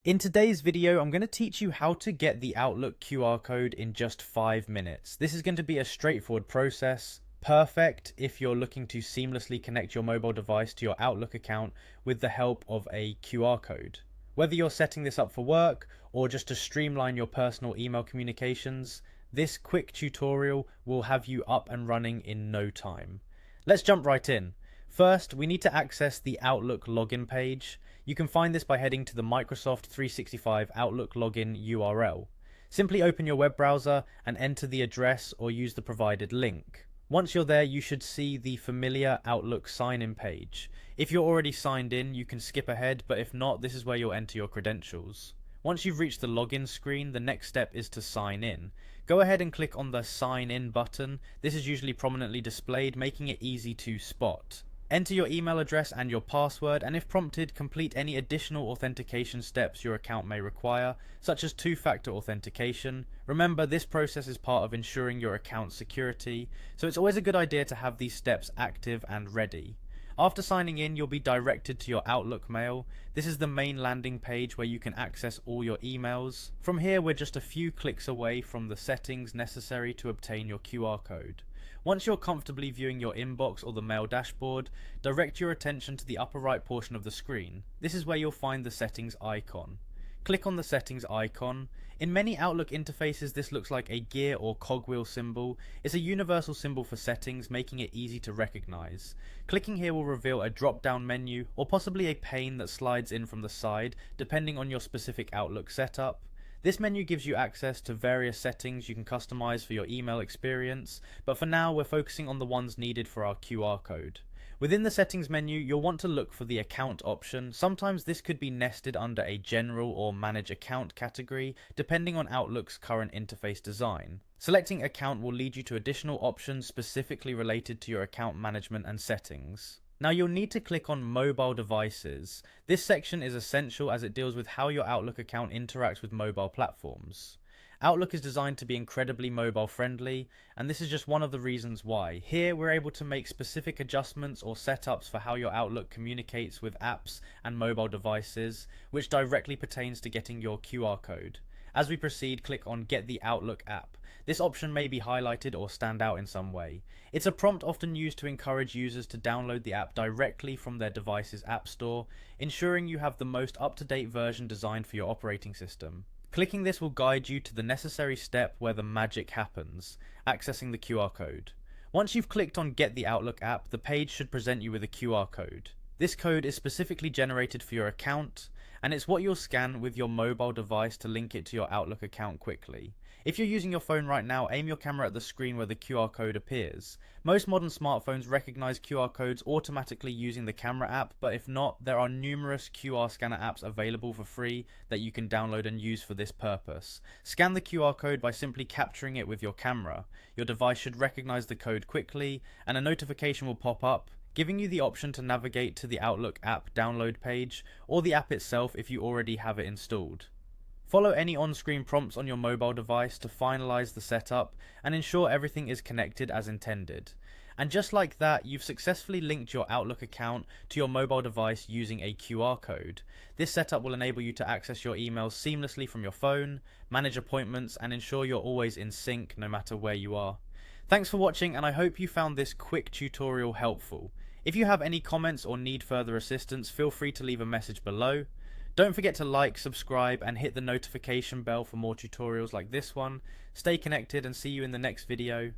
In today's video, I'm going to teach you how to get the Outlook QR code in just 5 minutes. This is going to be a straightforward process, perfect if you're looking to seamlessly connect your mobile device to your Outlook account with the help of a QR code. Whether you're setting this up for work or just to streamline your personal email communications, this quick tutorial will have you up and running in no time. Let's jump right in. First, we need to access the Outlook login page. You can find this by heading to the Microsoft 365 Outlook login URL. Simply open your web browser and enter the address or use the provided link. Once you're there, you should see the familiar Outlook sign-in page. If you're already signed in, you can skip ahead, but if not, this is where you'll enter your credentials. Once you've reached the login screen, the next step is to sign in. Go ahead and click on the Sign In button. This is usually prominently displayed, making it easy to spot. Enter your email address and your password, and if prompted, complete any additional authentication steps your account may require, such as two-factor authentication. Remember, this process is part of ensuring your account's security, so it's always a good idea to have these steps active and ready. After signing in, you'll be directed to your Outlook mail. This is the main landing page where you can access all your emails. From here, we're just a few clicks away from the settings necessary to obtain your QR code. Once you're comfortably viewing your inbox or the mail dashboard, direct your attention to the upper right portion of the screen. This is where you'll find the settings icon. Click on the settings icon. In many Outlook interfaces, this looks like a gear or cogwheel symbol. It's a universal symbol for settings, making it easy to recognize. Clicking here will reveal a drop-down menu or possibly a pane that slides in from the side, depending on your specific Outlook setup. This menu gives you access to various settings you can customize for your email experience, but for now we're focusing on the ones needed for our QR code. Within the settings menu, you'll want to look for the account option. Sometimes this could be nested under a general or manage account category, depending on Outlook's current interface design. Selecting account will lead you to additional options specifically related to your account management and settings. Now you'll need to click on mobile devices. This section is essential as it deals with how your Outlook account interacts with mobile platforms. Outlook is designed to be incredibly mobile friendly, and this is just one of the reasons why. Here we're able to make specific adjustments or setups for how your Outlook communicates with apps and mobile devices, which directly pertains to getting your QR code. As we proceed, click on Get the Outlook app. This option may be highlighted or stand out in some way. It's a prompt often used to encourage users to download the app directly from their device's app store, ensuring you have the most up-to-date version designed for your operating system. Clicking this will guide you to the necessary step where the magic happens, accessing the QR code. Once you've clicked on Get the Outlook app, the page should present you with a QR code. This code is specifically generated for your account, and it's what you'll scan with your mobile device to link it to your Outlook account quickly. If you're using your phone right now, aim your camera at the screen where the QR code appears. Most modern smartphones recognize QR codes automatically using the camera app, but if not, there are numerous QR scanner apps available for free that you can download and use for this purpose. Scan the QR code by simply capturing it with your camera. Your device should recognize the code quickly, and a notification will pop up, giving you the option to navigate to the Outlook app download page, or the app itself if you already have it installed. Follow any on-screen prompts on your mobile device to finalize the setup and ensure everything is connected as intended. And just like that, you've successfully linked your Outlook account to your mobile device using a QR code. This setup will enable you to access your emails seamlessly from your phone, manage appointments, and ensure you're always in sync no matter where you are. Thanks for watching, and I hope you found this quick tutorial helpful. If you have any comments or need further assistance, feel free to leave a message below. Don't forget to like, subscribe, and hit the notification bell for more tutorials like this one. Stay connected and see you in the next video.